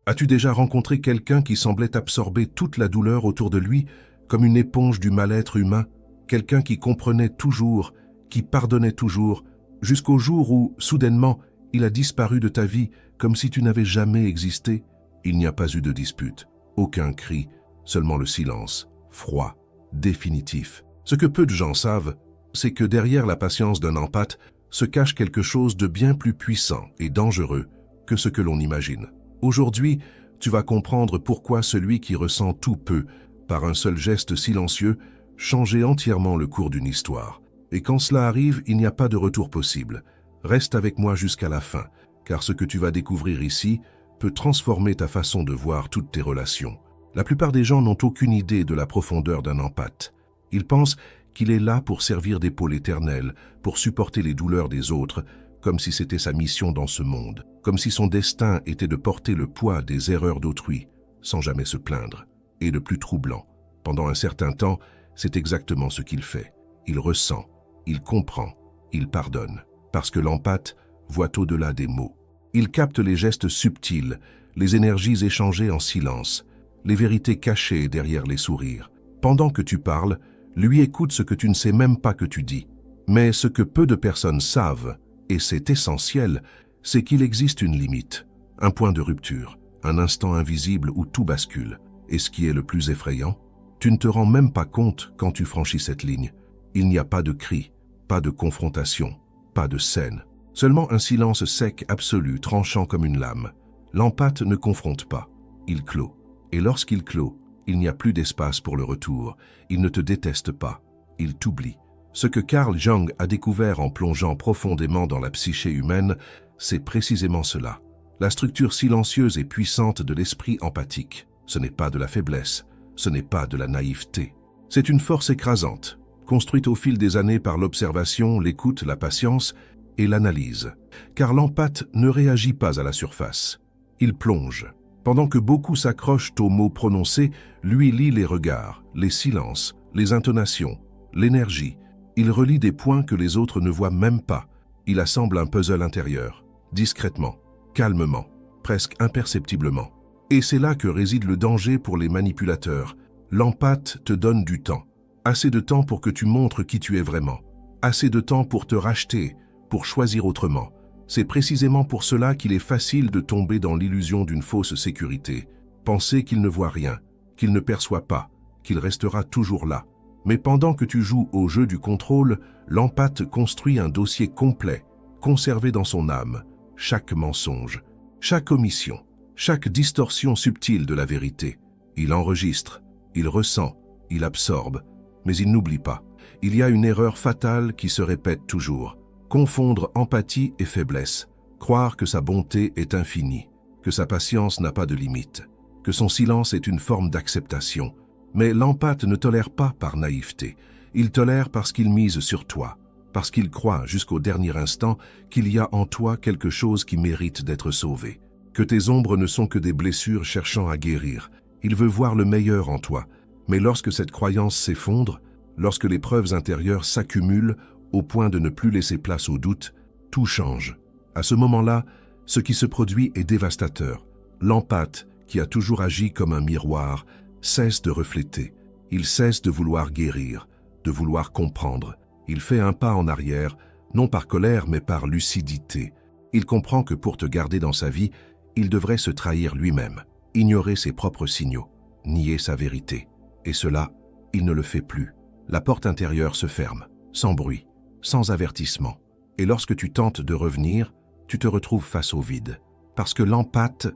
As-tu déjà rencontré quelqu'un qui semblait absorber toute la douleur autour de lui, comme une éponge du mal-être humain, quelqu'un qui comprenait toujours, qui pardonnait toujours, jusqu'au jour où, soudainement, il a disparu de ta vie comme si tu n'avais jamais existé? Il n'y a pas eu de dispute, aucun cri, seulement le silence, froid, définitif. Ce que peu de gens savent, c'est que derrière la patience d'un empathe se cache quelque chose de bien plus puissant et dangereux que ce que l'on imagine. Aujourd'hui, tu vas comprendre pourquoi celui qui ressent tout peut, par un seul geste silencieux, changer entièrement le cours d'une histoire. Et quand cela arrive, il n'y a pas de retour possible. Reste avec moi jusqu'à la fin, car ce que tu vas découvrir ici peut transformer ta façon de voir toutes tes relations. La plupart des gens n'ont aucune idée de la profondeur d'un empathe. Ils pensent qu'il est là pour servir d'épaule éternelle, pour supporter les douleurs des autres, comme si c'était sa mission dans ce monde, comme si son destin était de porter le poids des erreurs d'autrui, sans jamais se plaindre. Et le plus troublant, pendant un certain temps, c'est exactement ce qu'il fait. Il ressent, il comprend, il pardonne, parce que l'empathe voit au-delà des mots. Il capte les gestes subtils, les énergies échangées en silence, les vérités cachées derrière les sourires. Pendant que tu parles, lui écoute ce que tu ne sais même pas que tu dis. Mais ce que peu de personnes savent, et c'est essentiel, c'est qu'il existe une limite, un point de rupture, un instant invisible où tout bascule. Et ce qui est le plus effrayant, tu ne te rends même pas compte quand tu franchis cette ligne. Il n'y a pas de cri, pas de confrontation, pas de scène. Seulement un silence sec absolu, tranchant comme une lame. L'empathe ne confronte pas, il clôt. Et lorsqu'il clôt, il n'y a plus d'espace pour le retour. Il ne te déteste pas, il t'oublie. Ce que Carl Jung a découvert en plongeant profondément dans la psyché humaine, c'est précisément cela. La structure silencieuse et puissante de l'esprit empathique. Ce n'est pas de la faiblesse, ce n'est pas de la naïveté. C'est une force écrasante, construite au fil des années par l'observation, l'écoute, la patience et l'analyse. Car l'empathe ne réagit pas à la surface. Il plonge. Pendant que beaucoup s'accrochent aux mots prononcés, lui lit les regards, les silences, les intonations, l'énergie. Il relie des points que les autres ne voient même pas. Il assemble un puzzle intérieur, discrètement, calmement, presque imperceptiblement. Et c'est là que réside le danger pour les manipulateurs. L'empathe te donne du temps. Assez de temps pour que tu montres qui tu es vraiment. Assez de temps pour te racheter, pour choisir autrement. C'est précisément pour cela qu'il est facile de tomber dans l'illusion d'une fausse sécurité. Penser qu'il ne voit rien, qu'il ne perçoit pas, qu'il restera toujours là. Mais pendant que tu joues au jeu du contrôle, l'empathe construit un dossier complet, conservé dans son âme. Chaque mensonge, chaque omission, chaque distorsion subtile de la vérité. Il enregistre, il ressent, il absorbe, mais il n'oublie pas. Il y a une erreur fatale qui se répète toujours. Confondre empathie et faiblesse. Croire que sa bonté est infinie, que sa patience n'a pas de limite, que son silence est une forme d'acceptation. Mais l'empathe ne tolère pas par naïveté. Il tolère parce qu'il mise sur toi, parce qu'il croit jusqu'au dernier instant qu'il y a en toi quelque chose qui mérite d'être sauvé. Que tes ombres ne sont que des blessures cherchant à guérir. Il veut voir le meilleur en toi. Mais lorsque cette croyance s'effondre, lorsque les preuves intérieures s'accumulent au point de ne plus laisser place au doute, tout change. À ce moment-là, ce qui se produit est dévastateur. L'empathe, qui a toujours agi comme un miroir, cesse de refléter. Il cesse de vouloir guérir, de vouloir comprendre. Il fait un pas en arrière, non par colère mais par lucidité. Il comprend que pour te garder dans sa vie, il devrait se trahir lui-même, ignorer ses propres signaux, nier sa vérité. Et cela, il ne le fait plus. La porte intérieure se ferme, sans bruit, sans avertissement. Et lorsque tu tentes de revenir, tu te retrouves face au vide. Parce que l'empathe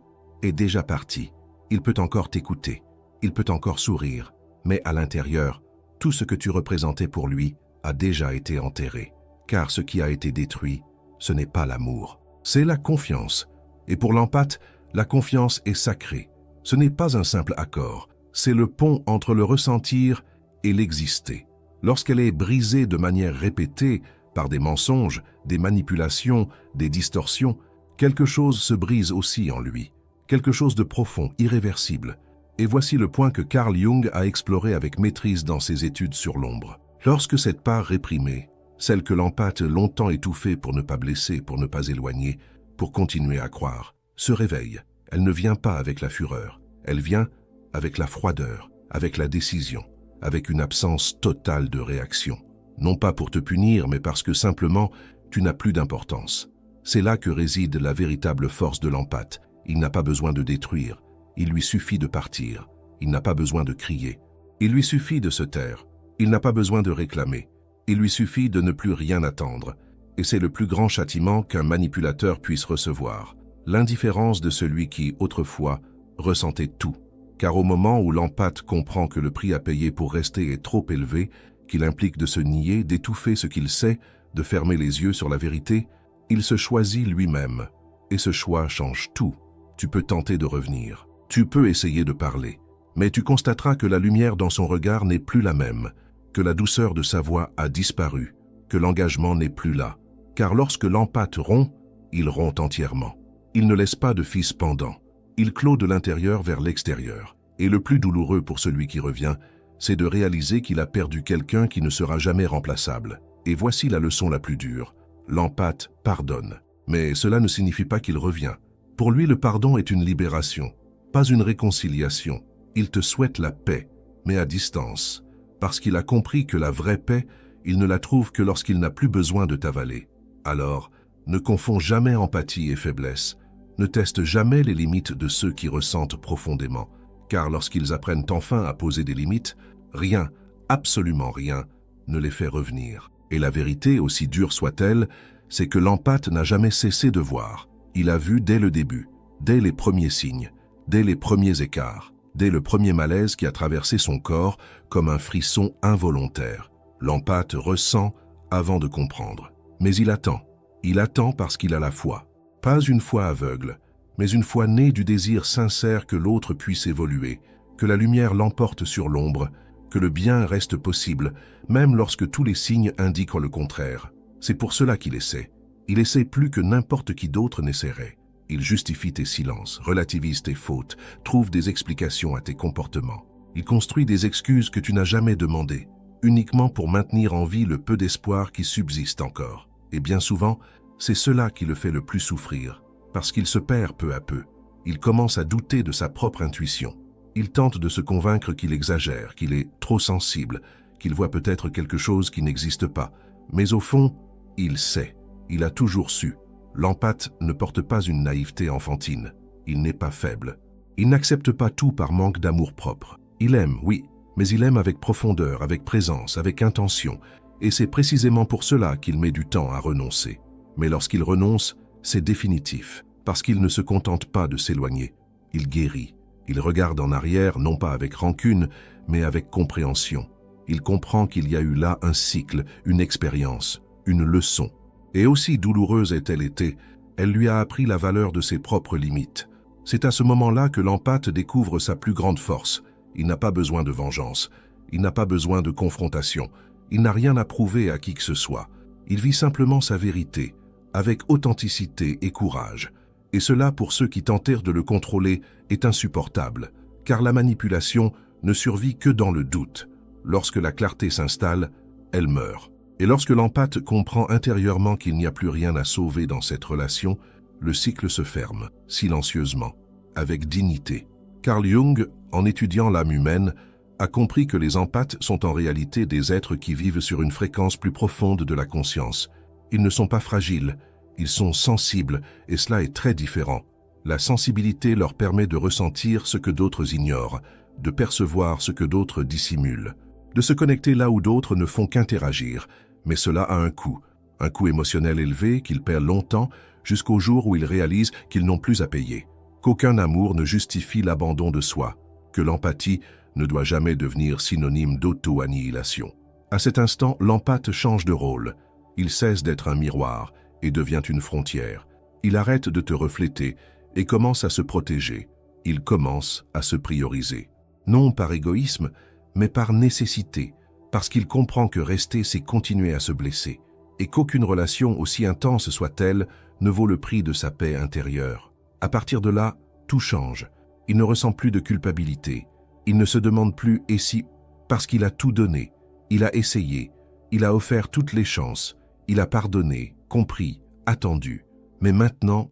est déjà parti. Il peut encore t'écouter, il peut encore sourire, mais à l'intérieur, tout ce que tu représentais pour lui a déjà été enterré. Car ce qui a été détruit, ce n'est pas l'amour, c'est la confiance. Et pour l'empathe, la confiance est sacrée. Ce n'est pas un simple accord, c'est le pont entre le ressentir et l'exister. Lorsqu'elle est brisée de manière répétée par des mensonges, des manipulations, des distorsions, quelque chose se brise aussi en lui, quelque chose de profond, irréversible. Et voici le point que Carl Jung a exploré avec maîtrise dans ses études sur l'ombre. Lorsque cette part réprimée, celle que l'empathe longtemps étouffée pour ne pas blesser, pour ne pas éloigner, pour continuer à croire, se réveille, Elle ne vient pas avec la fureur, elle vient avec la froideur, avec la décision, avec une absence totale de réaction. Non pas pour te punir, mais parce que simplement, tu n'as plus d'importance. C'est là que réside la véritable force de l'empathe. Il n'a pas besoin de détruire, il lui suffit de partir. Il n'a pas besoin de crier. Il lui suffit de se taire. Il n'a pas besoin de réclamer. Il lui suffit de ne plus rien attendre. Et c'est le plus grand châtiment qu'un manipulateur puisse recevoir. L'indifférence de celui qui, autrefois, ressentait tout. Car au moment où l'empathe comprend que le prix à payer pour rester est trop élevé, qu'il implique de se nier, d'étouffer ce qu'il sait, de fermer les yeux sur la vérité, il se choisit lui-même. Et ce choix change tout. Tu peux tenter de revenir. Tu peux essayer de parler. Mais tu constateras que la lumière dans son regard n'est plus la même, que la douceur de sa voix a disparu, que l'engagement n'est plus là. Car lorsque l'empathe rompt, il rompt entièrement. Il ne laisse pas de fils pendant. Il clôt de l'intérieur vers l'extérieur. Et le plus douloureux pour celui qui revient, c'est de réaliser qu'il a perdu quelqu'un qui ne sera jamais remplaçable. Et voici la leçon la plus dure. L'empathe pardonne. Mais cela ne signifie pas qu'il revient. Pour lui, le pardon est une libération, pas une réconciliation. Il te souhaite la paix, mais à distance, parce qu'il a compris que la vraie paix, il ne la trouve que lorsqu'il n'a plus besoin de t'avaler. Alors, ne confonds jamais empathie et faiblesse. Ne teste jamais les limites de ceux qui ressentent profondément, car lorsqu'ils apprennent enfin à poser des limites, rien, absolument rien, ne les fait revenir. Et la vérité, aussi dure soit-elle, c'est que l'empathe n'a jamais cessé de voir. Il a vu dès le début, dès les premiers signes, dès les premiers écarts, dès le premier malaise qui a traversé son corps comme un frisson involontaire. L'empathe ressent avant de comprendre. Mais il attend parce qu'il a la foi. Pas une foi aveugle, mais une foi née du désir sincère que l'autre puisse évoluer, que la lumière l'emporte sur l'ombre, que le bien reste possible, même lorsque tous les signes indiquent le contraire. C'est pour cela qu'il essaie. Il essaie plus que n'importe qui d'autre n'essaierait. Il justifie tes silences, relativise tes fautes, trouve des explications à tes comportements. Il construit des excuses que tu n'as jamais demandées, uniquement pour maintenir en vie le peu d'espoir qui subsiste encore. Et bien souvent, c'est cela qui le fait le plus souffrir, parce qu'il se perd peu à peu. Il commence à douter de sa propre intuition. Il tente de se convaincre qu'il exagère, qu'il est trop sensible, qu'il voit peut-être quelque chose qui n'existe pas. Mais au fond, il sait, il a toujours su. L'empathe ne porte pas une naïveté enfantine. Il n'est pas faible. Il n'accepte pas tout par manque d'amour-propre. Il aime, oui, mais il aime avec profondeur, avec présence, avec intention. Et c'est précisément pour cela qu'il met du temps à renoncer. Mais lorsqu'il renonce, c'est définitif, parce qu'il ne se contente pas de s'éloigner. Il guérit. Il regarde en arrière, non pas avec rancune, mais avec compréhension. Il comprend qu'il y a eu là un cycle, une expérience, une leçon. Et aussi douloureuse ait-elle été, elle lui a appris la valeur de ses propres limites. C'est à ce moment-là que l'empathe découvre sa plus grande force. Il n'a pas besoin de vengeance, il n'a pas besoin de confrontation, il n'a rien à prouver à qui que ce soit. Il vit simplement sa vérité, avec authenticité et courage. Et cela, pour ceux qui tentèrent de le contrôler, est insupportable, car la manipulation ne survit que dans le doute. Lorsque la clarté s'installe, elle meurt. Et lorsque l'empathe comprend intérieurement qu'il n'y a plus rien à sauver dans cette relation, le cycle se ferme, silencieusement, avec dignité. Carl Jung, en étudiant l'âme humaine, a compris que les empathes sont en réalité des êtres qui vivent sur une fréquence plus profonde de la conscience. Ils ne sont pas fragiles, ils sont sensibles, et cela est très différent. La sensibilité leur permet de ressentir ce que d'autres ignorent, de percevoir ce que d'autres dissimulent, de se connecter là où d'autres ne font qu'interagir. Mais cela a un coût émotionnel élevé qu'ils paient longtemps jusqu'au jour où ils réalisent qu'ils n'ont plus à payer. Qu'aucun amour ne justifie l'abandon de soi, que l'empathie ne doit jamais devenir synonyme d'auto-annihilation. À cet instant, l'empathe change de rôle. Il cesse d'être un miroir et devient une frontière. Il arrête de te refléter et commence à se protéger. Il commence à se prioriser. Non par égoïsme, mais par nécessité, parce qu'il comprend que rester, c'est continuer à se blesser, et qu'aucune relation, aussi intense soit-elle, ne vaut le prix de sa paix intérieure. À partir de là, tout change. Il ne ressent plus de culpabilité. Il ne se demande plus « et si ?» parce qu'il a tout donné. Il a essayé. Il a offert toutes les chances. Il a pardonné, compris, attendu. Mais maintenant,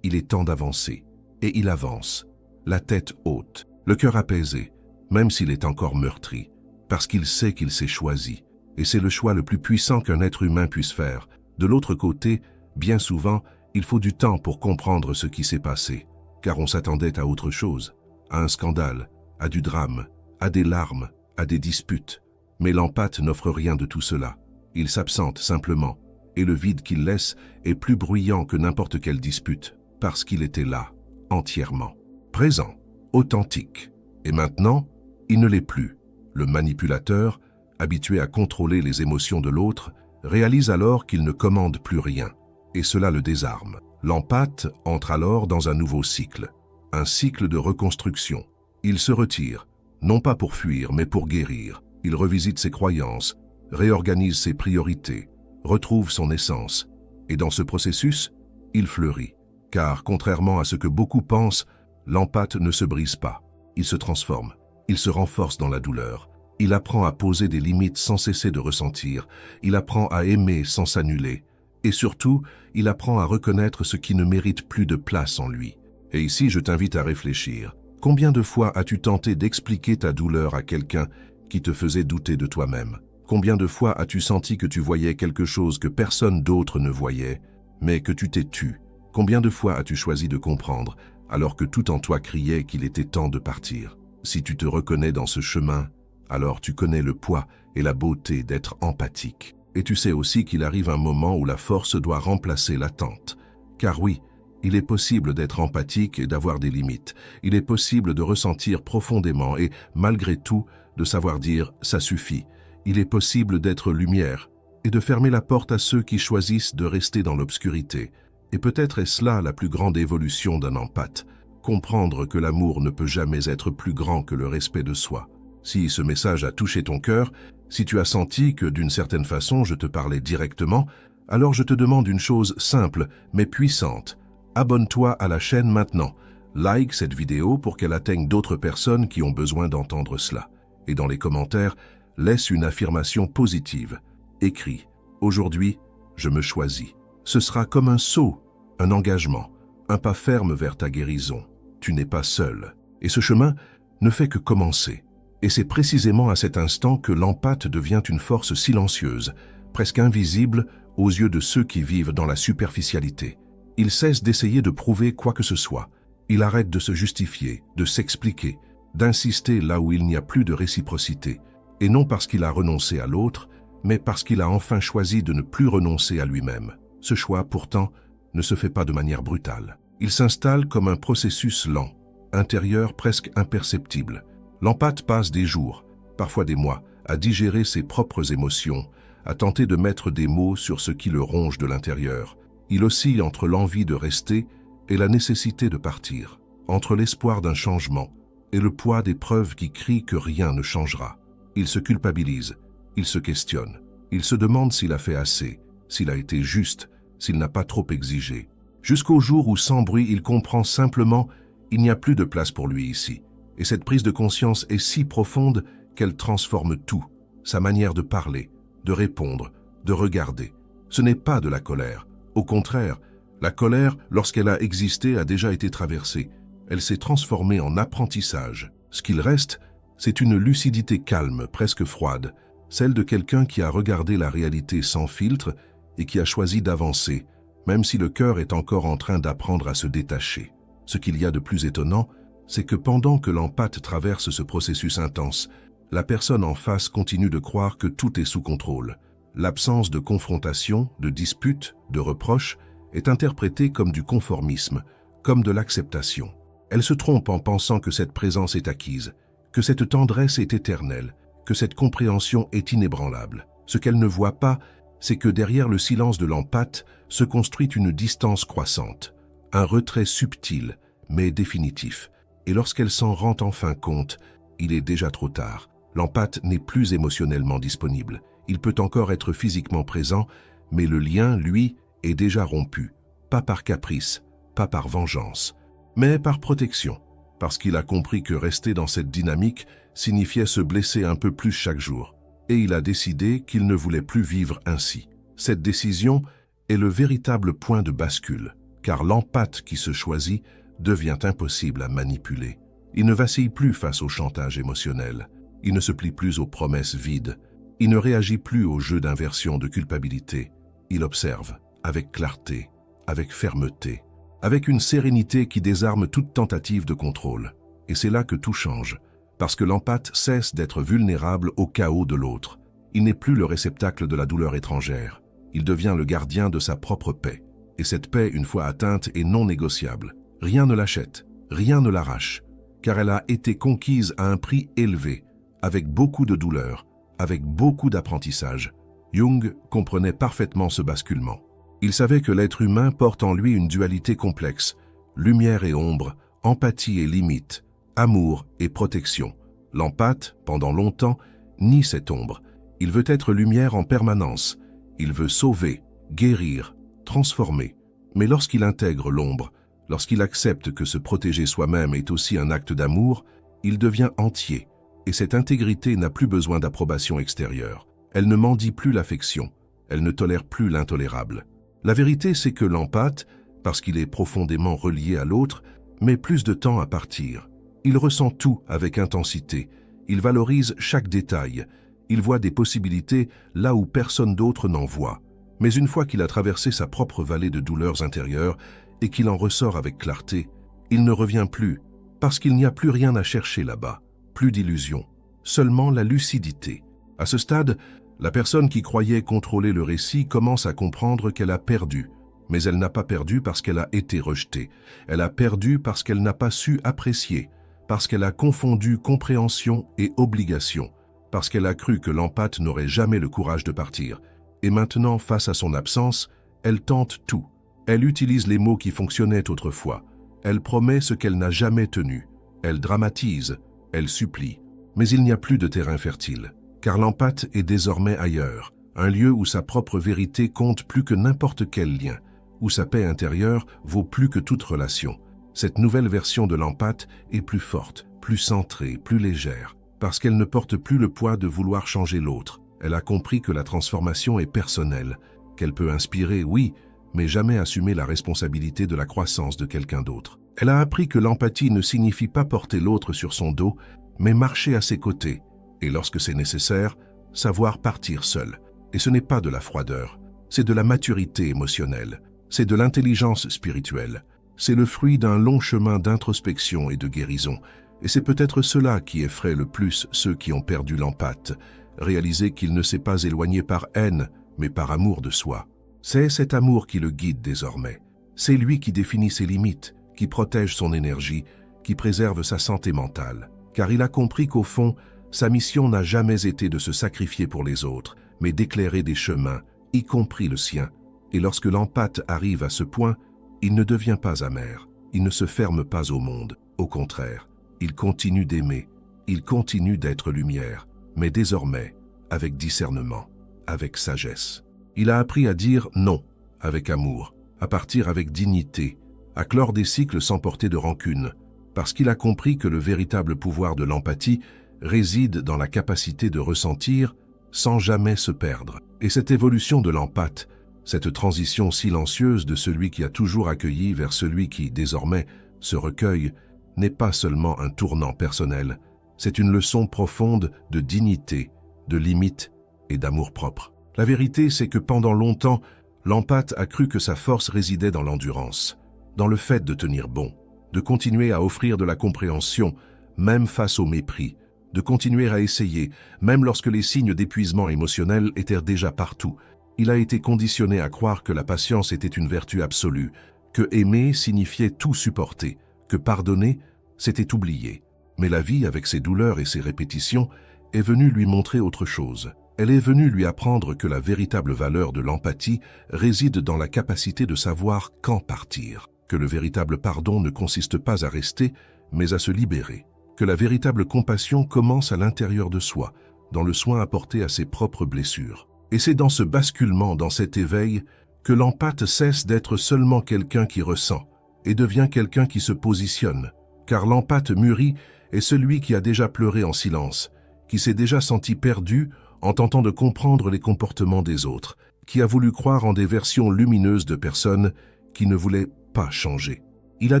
il est temps d'avancer. Et il avance, la tête haute, le cœur apaisé, même s'il est encore meurtri, parce qu'il sait qu'il s'est choisi. Et c'est le choix le plus puissant qu'un être humain puisse faire. De l'autre côté, bien souvent, il faut du temps pour comprendre ce qui s'est passé, car on s'attendait à autre chose, à un scandale, à du drame, à des larmes, à des disputes. Mais l'empathe n'offre rien de tout cela. Il s'absente simplement, et le vide qu'il laisse est plus bruyant que n'importe quelle dispute, parce qu'il était là, entièrement, présent, authentique. Et maintenant, il ne l'est plus. Le manipulateur, habitué à contrôler les émotions de l'autre, réalise alors qu'il ne commande plus rien, et cela le désarme. L'empathe entre alors dans un nouveau cycle, un cycle de reconstruction. Il se retire, non pas pour fuir, mais pour guérir. Il revisite ses croyances, réorganise ses priorités, retrouve son essence. Et dans ce processus, il fleurit. Car, contrairement à ce que beaucoup pensent, l'empathe ne se brise pas. Il se transforme, il se renforce dans la douleur. Il apprend à poser des limites sans cesser de ressentir. Il apprend à aimer sans s'annuler. Et surtout, il apprend à reconnaître ce qui ne mérite plus de place en lui. Et ici, je t'invite à réfléchir. Combien de fois as-tu tenté d'expliquer ta douleur à quelqu'un qui te faisait douter de toi-même? Combien de fois as-tu senti que tu voyais quelque chose que personne d'autre ne voyait, mais que tu t'es tu? Combien de fois as-tu choisi de comprendre, alors que tout en toi criait qu'il était temps de partir? Si tu te reconnais dans ce chemin, alors tu connais le poids et la beauté d'être empathique. Et tu sais aussi qu'il arrive un moment où la force doit remplacer l'attente. Car oui, il est possible d'être empathique et d'avoir des limites. Il est possible de ressentir profondément et, malgré tout, de savoir dire « ça suffit ». Il est possible d'être lumière et de fermer la porte à ceux qui choisissent de rester dans l'obscurité. Et peut-être est-ce là la plus grande évolution d'un empathe, comprendre que l'amour ne peut jamais être plus grand que le respect de soi. Si ce message a touché ton cœur, si tu as senti que d'une certaine façon je te parlais directement, alors je te demande une chose simple mais puissante. Abonne-toi à la chaîne maintenant. Like cette vidéo pour qu'elle atteigne d'autres personnes qui ont besoin d'entendre cela. Et dans les commentaires, laisse une affirmation positive. Écris « Aujourd'hui, je me choisis ». Ce sera comme un saut, un engagement, un pas ferme vers ta guérison. Tu n'es pas seul. Et ce chemin ne fait que commencer. Et c'est précisément à cet instant que l'empathe devient une force silencieuse, presque invisible aux yeux de ceux qui vivent dans la superficialité. Il cesse d'essayer de prouver quoi que ce soit. Il arrête de se justifier, de s'expliquer, d'insister là où il n'y a plus de réciprocité. Et non parce qu'il a renoncé à l'autre, mais parce qu'il a enfin choisi de ne plus renoncer à lui-même. Ce choix, pourtant, ne se fait pas de manière brutale. Il s'installe comme un processus lent, intérieur presque imperceptible. L'empathe passe des jours, parfois des mois, à digérer ses propres émotions, à tenter de mettre des mots sur ce qui le ronge de l'intérieur. Il oscille entre l'envie de rester et la nécessité de partir, entre l'espoir d'un changement et le poids des preuves qui crient que rien ne changera. Il se culpabilise, il se questionne, il se demande s'il a fait assez, s'il a été juste, s'il n'a pas trop exigé. Jusqu'au jour où, sans bruit, il comprend simplement il n'y a plus de place pour lui ici. Et cette prise de conscience est si profonde qu'elle transforme tout, sa manière de parler, de répondre, de regarder. Ce n'est pas de la colère. Au contraire, la colère, lorsqu'elle a existé, a déjà été traversée. Elle s'est transformée en apprentissage. Ce qu'il reste, c'est une lucidité calme, presque froide, celle de quelqu'un qui a regardé la réalité sans filtre et qui a choisi d'avancer, même si le cœur est encore en train d'apprendre à se détacher. Ce qu'il y a de plus étonnant, c'est que pendant que l'empathe traverse ce processus intense, la personne en face continue de croire que tout est sous contrôle. L'absence de confrontation, de dispute, de reproche est interprétée comme du conformisme, comme de l'acceptation. Elle se trompe en pensant que cette présence est acquise, que cette tendresse est éternelle, que cette compréhension est inébranlable. Ce qu'elle ne voit pas, c'est que derrière le silence de l'empathe se construit une distance croissante, un retrait subtil mais définitif. Et lorsqu'elle s'en rend enfin compte, il est déjà trop tard. L'empathe n'est plus émotionnellement disponible. Il peut encore être physiquement présent, mais le lien, lui, est déjà rompu. Pas par caprice, pas par vengeance, mais par protection. Parce qu'il a compris que rester dans cette dynamique signifiait se blesser un peu plus chaque jour. Et il a décidé qu'il ne voulait plus vivre ainsi. Cette décision est le véritable point de bascule, car l'empathe qui se choisit devient impossible à manipuler. Il ne vacille plus face au chantage émotionnel. Il ne se plie plus aux promesses vides. Il ne réagit plus aux jeux d'inversion de culpabilité. Il observe, avec clarté, avec fermeté, avec une sérénité qui désarme toute tentative de contrôle. Et c'est là que tout change, parce que l'empathe cesse d'être vulnérable au chaos de l'autre. Il n'est plus le réceptacle de la douleur étrangère. Il devient le gardien de sa propre paix. Et cette paix, une fois atteinte, est non négociable. Rien ne l'achète, rien ne l'arrache, car elle a été conquise à un prix élevé, avec beaucoup de douleur, avec beaucoup d'apprentissage. Jung comprenait parfaitement ce basculement. Il savait que l'être humain porte en lui une dualité complexe, lumière et ombre, empathie et limite, amour et protection. L'empathe, pendant longtemps, nie cette ombre. Il veut être lumière en permanence. Il veut sauver, guérir, transformer. Mais lorsqu'il intègre l'ombre, lorsqu'il accepte que se protéger soi-même est aussi un acte d'amour, il devient entier. Et cette intégrité n'a plus besoin d'approbation extérieure. Elle ne mendie plus l'affection. Elle ne tolère plus l'intolérable. La vérité, c'est que l'empathe, parce qu'il est profondément relié à l'autre, met plus de temps à partir. Il ressent tout avec intensité. Il valorise chaque détail. Il voit des possibilités là où personne d'autre n'en voit. Mais une fois qu'il a traversé sa propre vallée de douleurs intérieures et qu'il en ressort avec clarté, il ne revient plus, parce qu'il n'y a plus rien à chercher là-bas, plus d'illusions, seulement la lucidité. À ce stade, la personne qui croyait contrôler le récit commence à comprendre qu'elle a perdu, mais elle n'a pas perdu parce qu'elle a été rejetée. Elle a perdu parce qu'elle n'a pas su apprécier, parce qu'elle a confondu compréhension et obligation, parce qu'elle a cru que l'empathe n'aurait jamais le courage de partir. Et maintenant, face à son absence, elle tente tout. Elle utilise les mots qui fonctionnaient autrefois. Elle promet ce qu'elle n'a jamais tenu. Elle dramatise, elle supplie. Mais il n'y a plus de terrain fertile, car l'empathe est désormais ailleurs, un lieu où sa propre vérité compte plus que n'importe quel lien, où sa paix intérieure vaut plus que toute relation. Cette nouvelle version de l'empathe est plus forte, plus centrée, plus légère, parce qu'elle ne porte plus le poids de vouloir changer l'autre. Elle a compris que la transformation est personnelle, qu'elle peut inspirer, oui, mais jamais assumer la responsabilité de la croissance de quelqu'un d'autre. Elle a appris que l'empathie ne signifie pas porter l'autre sur son dos, mais marcher à ses côtés, et lorsque c'est nécessaire, savoir partir seul. Et ce n'est pas de la froideur, c'est de la maturité émotionnelle, c'est de l'intelligence spirituelle, c'est le fruit d'un long chemin d'introspection et de guérison. Et c'est peut-être cela qui effraie le plus ceux qui ont perdu l'empathe, réaliser qu'il ne s'est pas éloigné par haine, mais par amour de soi. C'est cet amour qui le guide désormais. C'est lui qui définit ses limites, qui protège son énergie, qui préserve sa santé mentale. Car il a compris qu'au fond, sa mission n'a jamais été de se sacrifier pour les autres, mais d'éclairer des chemins, y compris le sien. Et lorsque l'empathe arrive à ce point, il ne devient pas amer, il ne se ferme pas au monde. Au contraire, il continue d'aimer, il continue d'être lumière, mais désormais, avec discernement, avec sagesse. Il a appris à dire non, avec amour, à partir avec dignité, à clore des cycles sans porter de rancune, parce qu'il a compris que le véritable pouvoir de l'empathie réside dans la capacité de ressentir sans jamais se perdre. Et cette évolution de l'empathe, cette transition silencieuse de celui qui a toujours accueilli vers celui qui, désormais, se recueille, n'est pas seulement un tournant personnel, c'est une leçon profonde de dignité, de limite et d'amour-propre. La vérité, c'est que pendant longtemps, l'empathe a cru que sa force résidait dans l'endurance, dans le fait de tenir bon, de continuer à offrir de la compréhension, même face au mépris, de continuer à essayer, même lorsque les signes d'épuisement émotionnel étaient déjà partout. Il a été conditionné à croire que la patience était une vertu absolue, que aimer signifiait tout supporter, que pardonner, c'était oublier. Mais la vie, avec ses douleurs et ses répétitions, est venue lui montrer autre chose. Elle est venue lui apprendre que la véritable valeur de l'empathie réside dans la capacité de savoir quand partir, que le véritable pardon ne consiste pas à rester, mais à se libérer, que la véritable compassion commence à l'intérieur de soi, dans le soin apporté à ses propres blessures. Et c'est dans ce basculement, dans cet éveil, que l'empathe cesse d'être seulement quelqu'un qui ressent et devient quelqu'un qui se positionne, car l'empathe mûri est celui qui a déjà pleuré en silence, qui s'est déjà senti perdu en tentant de comprendre les comportements des autres, qui a voulu croire en des versions lumineuses de personnes qui ne voulaient pas changer. Il a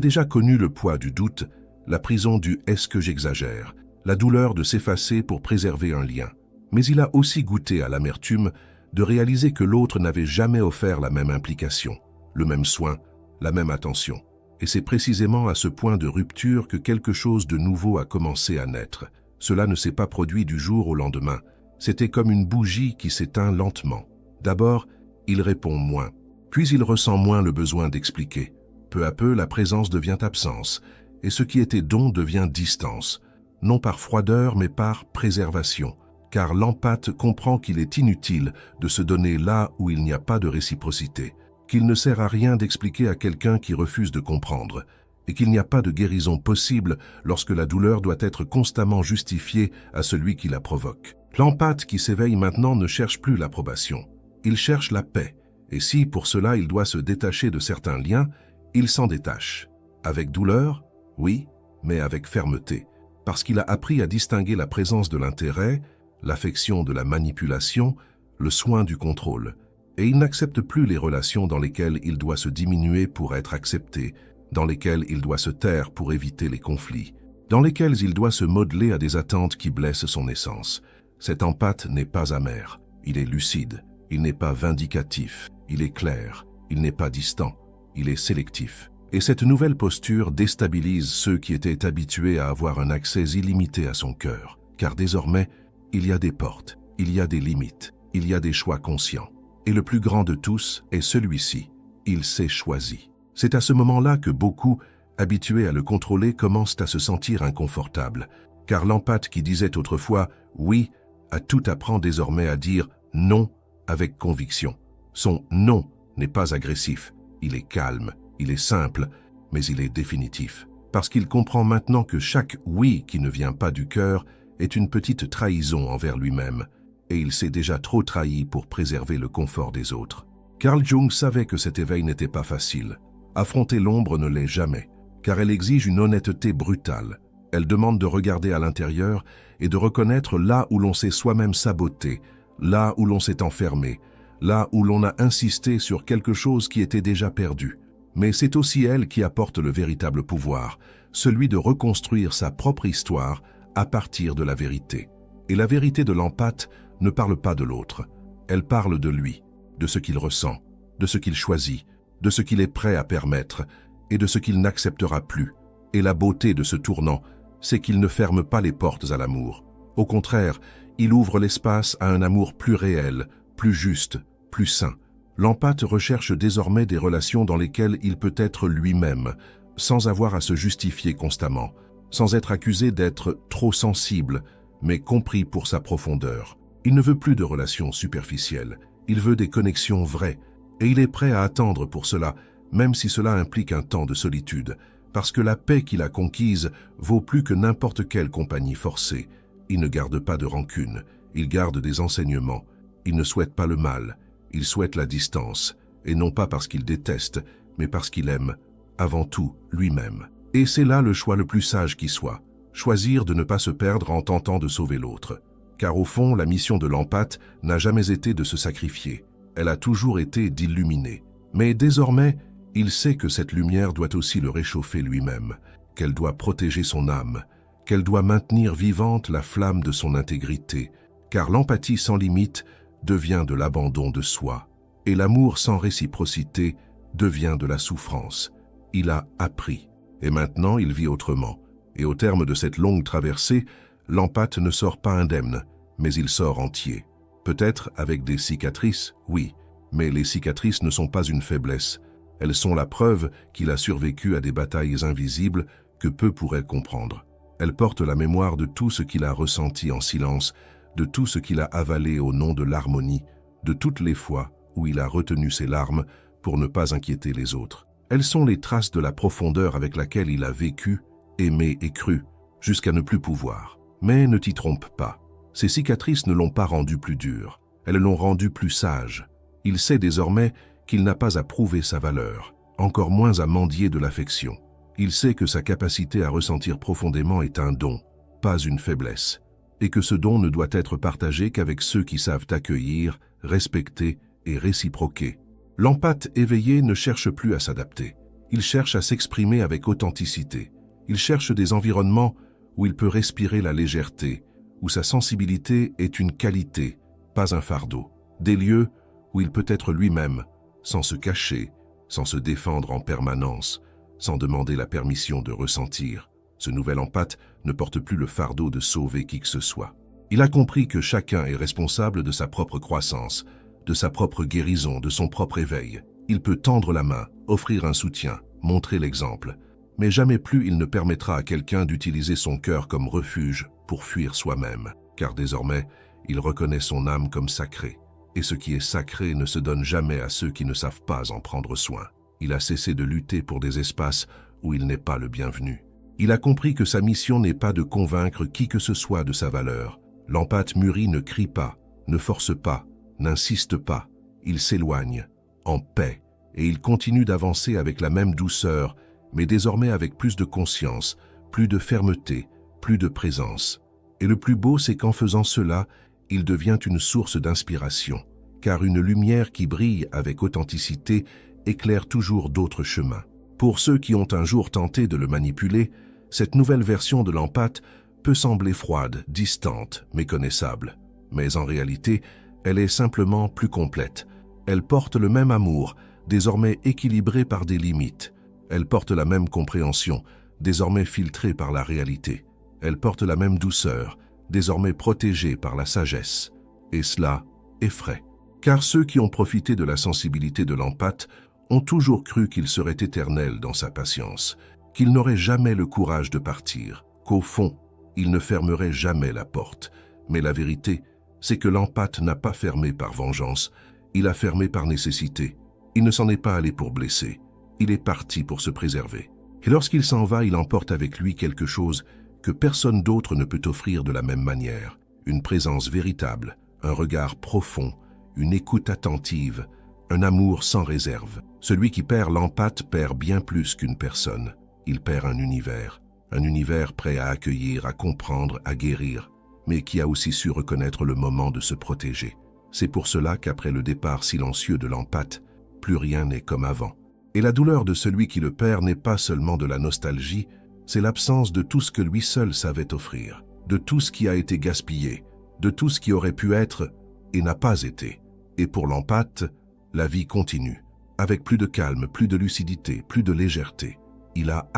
déjà connu le poids du doute, la prison du « est-ce que j'exagère », la douleur de s'effacer pour préserver un lien. Mais il a aussi goûté à l'amertume de réaliser que l'autre n'avait jamais offert la même implication, le même soin, la même attention. Et c'est précisément à ce point de rupture que quelque chose de nouveau a commencé à naître. Cela ne s'est pas produit du jour au lendemain. C'était comme une bougie qui s'éteint lentement. D'abord, il répond moins. Puis il ressent moins le besoin d'expliquer. Peu à peu, la présence devient absence, et ce qui était don devient distance. Non par froideur, mais par préservation. Car l'empathe comprend qu'il est inutile de se donner là où il n'y a pas de réciprocité, qu'il ne sert à rien d'expliquer à quelqu'un qui refuse de comprendre, et qu'il n'y a pas de guérison possible lorsque la douleur doit être constamment justifiée à celui qui la provoque. L'empathe qui s'éveille maintenant ne cherche plus l'approbation, il cherche la paix, et si pour cela il doit se détacher de certains liens, il s'en détache. Avec douleur, oui, mais avec fermeté, parce qu'il a appris à distinguer la présence de l'intérêt, l'affection de la manipulation, le soin du contrôle. Et il n'accepte plus les relations dans lesquelles il doit se diminuer pour être accepté, dans lesquelles il doit se taire pour éviter les conflits, dans lesquelles il doit se modeler à des attentes qui blessent son essence. Cet empathe n'est pas amer, il est lucide, il n'est pas vindicatif, il est clair, il n'est pas distant, il est sélectif. Et cette nouvelle posture déstabilise ceux qui étaient habitués à avoir un accès illimité à son cœur, car désormais, il y a des portes, il y a des limites, il y a des choix conscients. Et le plus grand de tous est celui-ci, il s'est choisi. C'est à ce moment-là que beaucoup, habitués à le contrôler, commencent à se sentir inconfortables, car l'empathe qui disait autrefois « oui » a tout apprend désormais à dire « non » avec conviction. Son « non » n'est pas agressif, il est calme, il est simple, mais il est définitif, parce qu'il comprend maintenant que chaque « oui » qui ne vient pas du cœur est une petite trahison envers lui-même, et il s'est déjà trop trahi pour préserver le confort des autres. Carl Jung savait que cet éveil n'était pas facile. Affronter l'ombre ne l'est jamais, car elle exige une honnêteté brutale. Elle demande de regarder à l'intérieur et de reconnaître là où l'on s'est soi-même saboté, là où l'on s'est enfermé, là où l'on a insisté sur quelque chose qui était déjà perdu. Mais c'est aussi elle qui apporte le véritable pouvoir, celui de reconstruire sa propre histoire à partir de la vérité. Et la vérité de l'empathe ne parle pas de l'autre, elle parle de lui, de ce qu'il ressent, de ce qu'il choisit, de ce qu'il est prêt à permettre et de ce qu'il n'acceptera plus. Et la beauté de ce tournant, c'est qu'il ne ferme pas les portes à l'amour. Au contraire, il ouvre l'espace à un amour plus réel, plus juste, plus sain. L'empathe recherche désormais des relations dans lesquelles il peut être lui-même, sans avoir à se justifier constamment, sans être accusé d'être trop sensible, mais compris pour sa profondeur. Il ne veut plus de relations superficielles, il veut des connexions vraies, et il est prêt à attendre pour cela, même si cela implique un temps de solitude, parce que la paix qu'il a conquise vaut plus que n'importe quelle compagnie forcée. Il ne garde pas de rancune, il garde des enseignements, il ne souhaite pas le mal, il souhaite la distance, et non pas parce qu'il déteste, mais parce qu'il aime, avant tout, lui-même. Et c'est là le choix le plus sage qui soit, choisir de ne pas se perdre en tentant de sauver l'autre. Car au fond, la mission de l'empathe n'a jamais été de se sacrifier, elle a toujours été d'illuminer. Mais désormais, il sait que cette lumière doit aussi le réchauffer lui-même, qu'elle doit protéger son âme, qu'elle doit maintenir vivante la flamme de son intégrité, car l'empathie sans limite devient de l'abandon de soi, et l'amour sans réciprocité devient de la souffrance. Il a appris, et maintenant il vit autrement. Et au terme de cette longue traversée, l'empathe ne sort pas indemne, mais il sort entier. Peut-être avec des cicatrices, oui, mais les cicatrices ne sont pas une faiblesse. Elles sont la preuve qu'il a survécu à des batailles invisibles que peu pourraient comprendre. Elles portent la mémoire de tout ce qu'il a ressenti en silence, de tout ce qu'il a avalé au nom de l'harmonie, de toutes les fois où il a retenu ses larmes pour ne pas inquiéter les autres. Elles sont les traces de la profondeur avec laquelle il a vécu, aimé et cru, jusqu'à ne plus pouvoir. Mais ne t'y trompe pas, ces cicatrices ne l'ont pas rendu plus dur, elles l'ont rendu plus sage. Il sait désormais qu'il n'a pas à prouver sa valeur, encore moins à mendier de l'affection. Il sait que sa capacité à ressentir profondément est un don, pas une faiblesse, et que ce don ne doit être partagé qu'avec ceux qui savent accueillir, respecter et réciproquer. L'empathe éveillé ne cherche plus à s'adapter. Il cherche à s'exprimer avec authenticité. Il cherche des environnements où il peut respirer la légèreté, où sa sensibilité est une qualité, pas un fardeau. Des lieux où il peut être lui-même, sans se cacher, sans se défendre en permanence, sans demander la permission de ressentir. Ce nouvel empathe ne porte plus le fardeau de sauver qui que ce soit. Il a compris que chacun est responsable de sa propre croissance, de sa propre guérison, de son propre éveil. Il peut tendre la main, offrir un soutien, montrer l'exemple, mais jamais plus il ne permettra à quelqu'un d'utiliser son cœur comme refuge pour fuir soi-même, car désormais, il reconnaît son âme comme sacrée, et ce qui est sacré ne se donne jamais à ceux qui ne savent pas en prendre soin. Il a cessé de lutter pour des espaces où il n'est pas le bienvenu. Il a compris que sa mission n'est pas de convaincre qui que ce soit de sa valeur. L'empathe mûri ne crie pas, ne force pas, n'insiste pas. Il s'éloigne, en paix, et il continue d'avancer avec la même douceur, mais désormais avec plus de conscience, plus de fermeté, plus de présence. Et le plus beau, c'est qu'en faisant cela, il devient une source d'inspiration, car une lumière qui brille avec authenticité éclaire toujours d'autres chemins. Pour ceux qui ont un jour tenté de le manipuler, cette nouvelle version de l'empathe peut sembler froide, distante, méconnaissable. Mais en réalité, elle est simplement plus complète. Elle porte le même amour, désormais équilibré par des limites. Elle porte la même compréhension, désormais filtrée par la réalité. Elle porte la même douceur, désormais protégée par la sagesse. Et cela effraie. Car ceux qui ont profité de la sensibilité de l'empathe ont toujours cru qu'il serait éternel dans sa patience, qu'il n'aurait jamais le courage de partir, qu'au fond, il ne fermerait jamais la porte. Mais la vérité, c'est que l'empathe n'a pas fermé par vengeance, il a fermé par nécessité. Il ne s'en est pas allé pour blesser, il est parti pour se préserver. Et lorsqu'il s'en va, il emporte avec lui quelque chose que personne d'autre ne peut offrir de la même manière. Une présence véritable, un regard profond, une écoute attentive, un amour sans réserve. Celui qui perd l'empathe perd bien plus qu'une personne. Il perd un univers prêt à accueillir, à comprendre, à guérir, mais qui a aussi su reconnaître le moment de se protéger. C'est pour cela qu'après le départ silencieux de l'empathe, plus rien n'est comme avant. Et la douleur de celui qui le perd n'est pas seulement de la nostalgie, c'est l'absence de tout ce que lui seul savait offrir, de tout ce qui a été gaspillé, de tout ce qui aurait pu être et n'a pas été. Et pour l'empathe, la vie continue, avec plus de calme, plus de lucidité, plus de légèreté. Il a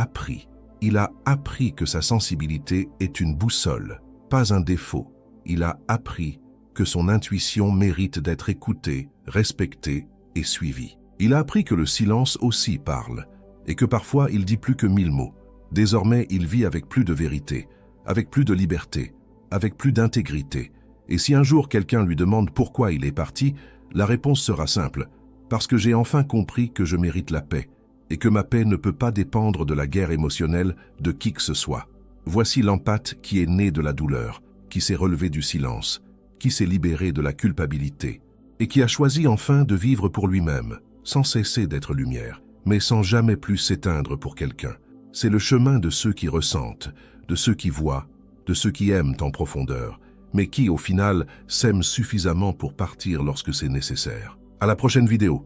appris que sa sensibilité est une boussole, pas un défaut. Il a appris que son intuition mérite d'être écoutée, respectée et suivie. Il a appris que le silence aussi parle, et que parfois il dit plus que 1000 mots. Désormais, il vit avec plus de vérité, avec plus de liberté, avec plus d'intégrité. Et si un jour quelqu'un lui demande pourquoi il est parti, la réponse sera simple. Parce que j'ai enfin compris que je mérite la paix, et que ma paix ne peut pas dépendre de la guerre émotionnelle de qui que ce soit. Voici l'empathe qui est né de la douleur, qui s'est relevé du silence, qui s'est libéré de la culpabilité, et qui a choisi enfin de vivre pour lui-même, sans cesser d'être lumière, mais sans jamais plus s'éteindre pour quelqu'un. C'est le chemin de ceux qui ressentent, de ceux qui voient, de ceux qui aiment en profondeur, mais qui, au final, s'aiment suffisamment pour partir lorsque c'est nécessaire. À la prochaine vidéo.